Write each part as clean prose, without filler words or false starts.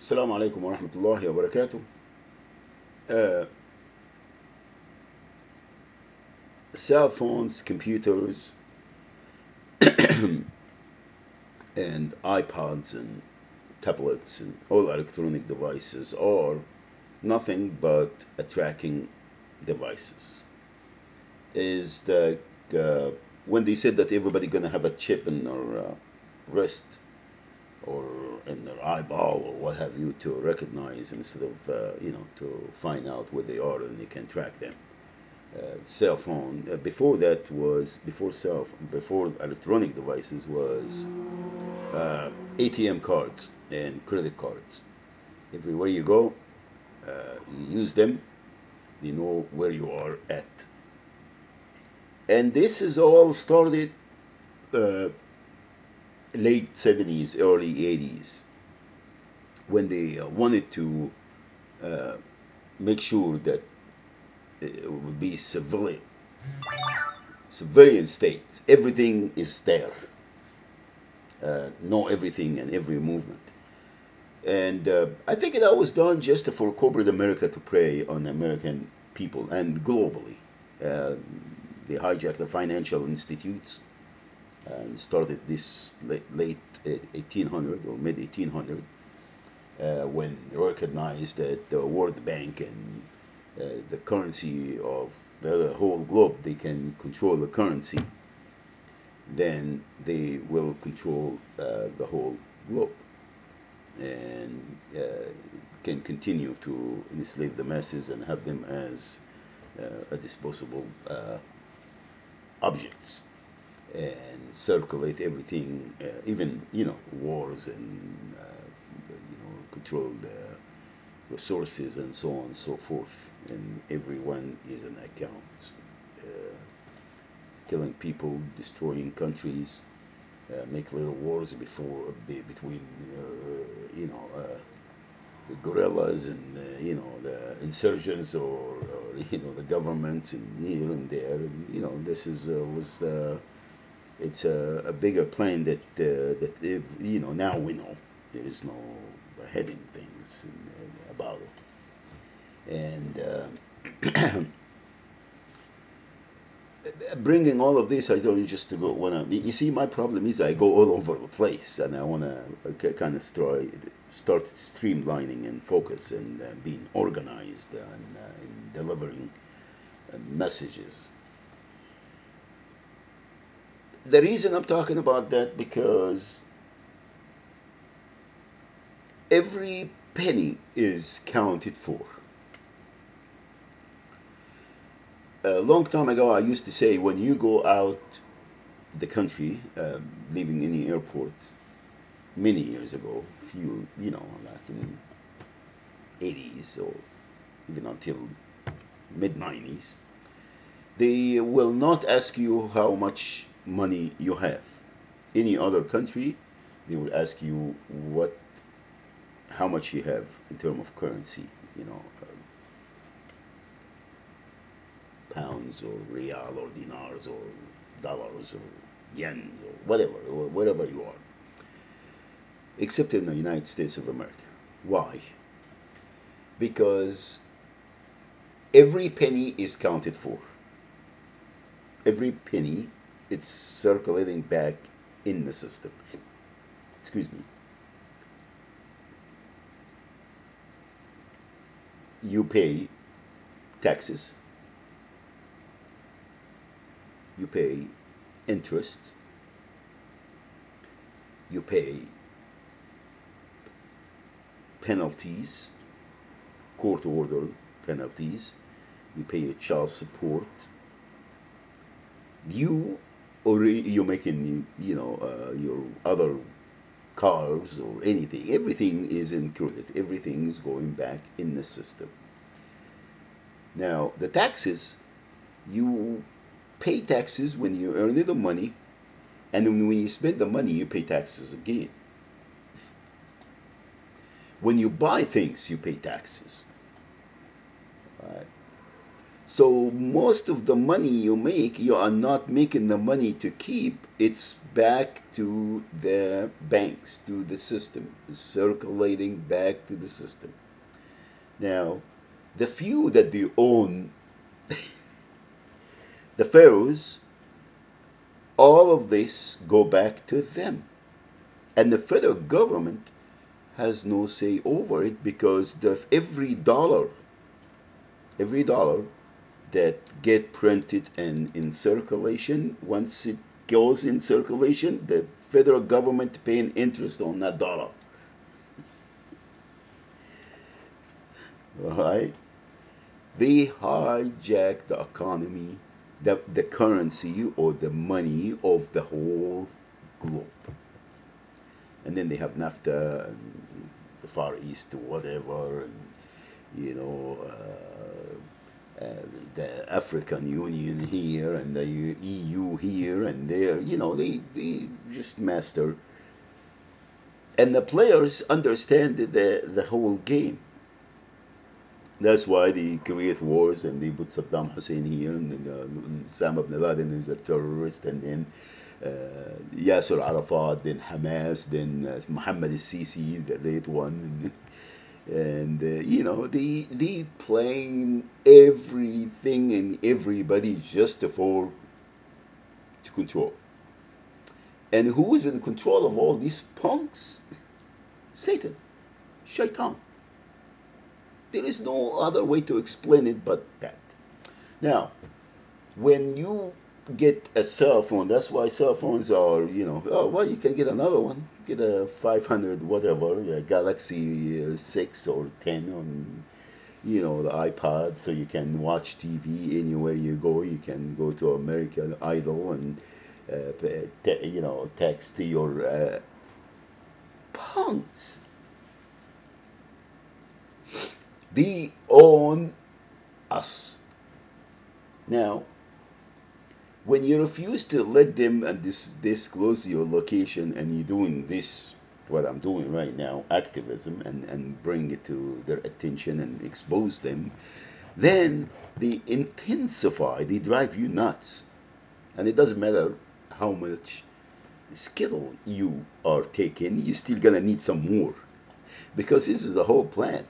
السلام عليكم ورحمة الله وبركاته. Uh, Cell phones, computers, and iPods and tablets and all electronic devices are nothing but a tracking devices. Is that uh, when they said that everybody gonna have a chip in their wrist or in their eyeball or what have you to recognize instead of to find out where they are and you can track them. Cell phone. Before that was before electronic devices was uh, ATM cards and credit cards. Everywhere you go, you use them. You know where you are at. And this is all started uh, late 70s, early 80s when they wanted to uh, make sure that it would be civilian state. Everything is there. Know everything and every movement. And I think that was done just for corporate America to prey on American people and globally. Uh, they hijacked the financial institutes and started this late 1800 or mid 1800 when they recognized that the World Bank and the currency of the whole globe, they can control the currency, then they will control the whole globe and can continue to enslave the masses and have them as a disposable objects and circulate everything, even wars and control the resources and so on and so forth. And everyone is an account, uh, killing people, destroying countries, make little wars between guerrillas and the insurgents or the governments and here and there. And this is was it's a bigger plan that if, now we know there is no hidden things about it. And bringing all of this, I don't just to go wanna. You see, my problem is I go all over the place, and I wanna kind of start streamlining and focus and being organized and delivering messages. The reason I'm talking about that because every penny is counted for. A long time ago, I used to say when you go out the country, leaving any airport, many years ago, few, like in 80s or even until mid 90s, they will not ask you how much money you have. Any other country, they will ask you how much you have in terms of currency, pounds or real or dinars or dollars or yen or whatever, or wherever you are, except in the United States of America. Why? Because every penny is counted for. Every penny, it's circulating back in the system. Excuse me. You pay taxes, you pay interest, you pay penalties, court order penalties, you pay child support. You or you're making your other cars or anything. Everything is included. Everything is going back in the system. Now the taxes, you pay taxes when you earn the money, and then when you spend the money, you pay taxes again. When you buy things, you pay taxes. Right? So most of the money you make, you are not making the money to keep. It's back to the banks, to the system, it's circulating back to the system. Now, the few that they own, the pharaohs, all of this go back to them. And the federal government has no say over it because every dollar that get printed and in circulation, once it goes in circulation, the federal government paying interest on that dollar. All right? They hijack the economy, the currency or the money of the whole globe. And then they have NAFTA and the Far East or whatever, and you know, the African Union here and the EU here and there. You know, they just master. And the players understand the whole game. That's why they create wars and they put Saddam Hussein here and then, Osama bin Laden is a terrorist and then Yasser Arafat, then Hamas, then Muhammad al-Sisi, the late one. And you know, they playing everything and everybody just for to control. And who is in control of all these punks? Satan, Shaitan. There is no other way to explain it but that. Now, when you get a cell phone, that's why cell phones are, you know, oh, well, you can get another one. Get a 500 whatever, a Galaxy 6 or 10 on, you know, the iPod, so you can watch TV anywhere you go. You can go to American Idol and, you know, text your punks. They own us. Now, when you refuse to let them and disclose your location and you're doing this, what I'm doing right now, activism, and bring it to their attention and expose them, then they intensify, they drive you nuts. And it doesn't matter how much skill you are taking, you're still gonna need some more. Because this is a whole plan,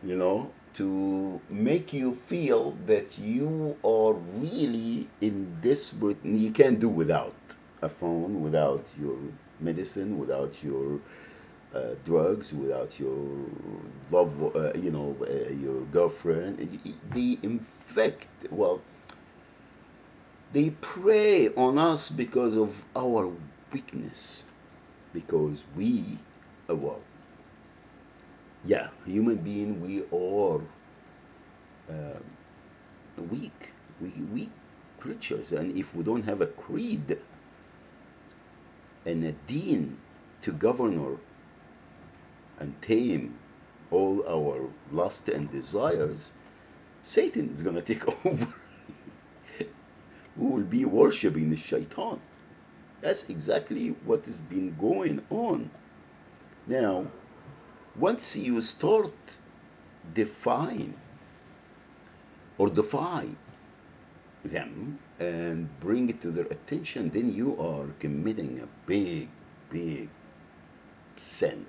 you know, to make you feel that you are really in desperate. You can't do without a phone, without your medicine, without your drugs, without your love, your girlfriend. They infect. Well, they prey on us because of our weakness, because we, well, yeah, human being, we are uh, weak. We creatures, and if we don't have a creed and a deen to govern and tame all our lust and desires, Satan is going to take over. We will be worshiping the shaitan. That's exactly what has been going on. Now, once you start defying or defy them and bring it to their attention, then you are committing a big, big sin.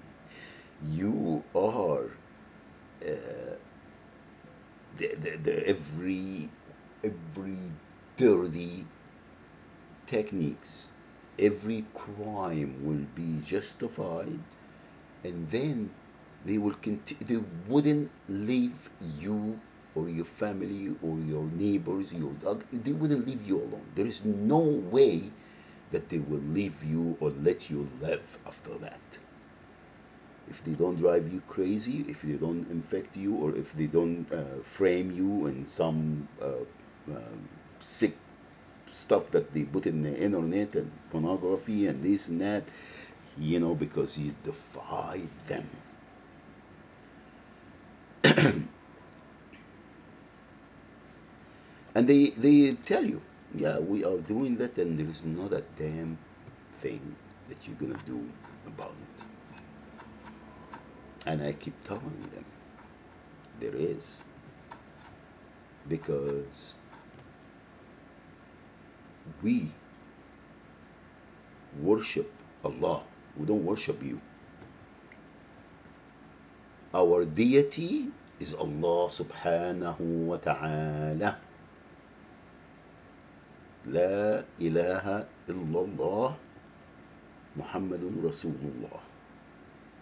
You are every dirty techniques, every crime will be justified, and then they will continue. They wouldn't leave you or your family or your neighbors, your dog. They wouldn't leave you alone. There is no way that they will leave you or let you live after that. If they don't drive you crazy, if they don't infect you, or if they don't frame you in some sick stuff that they put in the internet and pornography and this and that, you know, because you defy them. And they tell you, yeah, we are doing that, and there is not a damn thing that you're gonna do about it. And I keep telling them, there is. because we worship Allah. We don't worship you. Our deity is Allah subhanahu wa ta'ala. La ilaha illallah Muhammadun Rasulullah.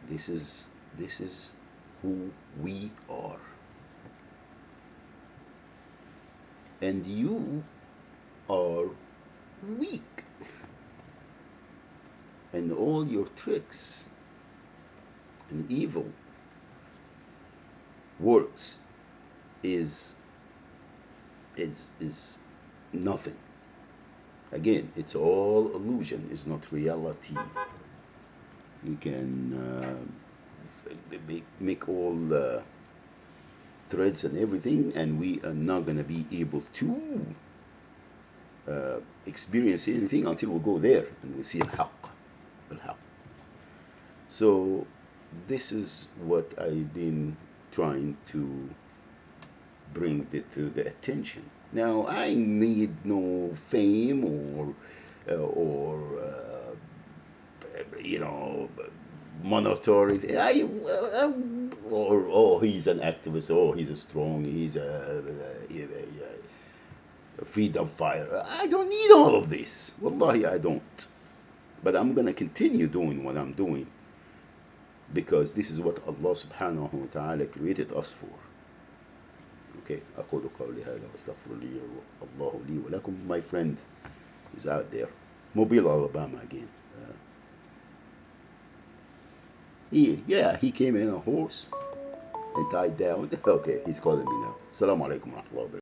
This is who we are. And you are weak. And all your tricks and evil works is nothing. Again, it's all illusion, it's not reality. You can make all threads and everything, and we are not going to be able to experience anything until we go there and we see al-haq. So this is what I've been trying to bring to the attention. Now, I need no fame or you know, monetary. Or oh, he's an activist. Oh, he's a strong. He's a freedom fighter. I don't need all of this. Wallahi, I don't. But I'm gonna continue doing what I'm doing because this is what Allah subhanahu wa ta'ala created us for. Okay, أقول قولي هذا وأستغفر لي الله لي ولكم. My friend is out there, Mobile, Alabama again. He came in a horse and tied down. Okay, he's calling me now. Assalamu alaikum wa rahmatullahi wa barakatuh.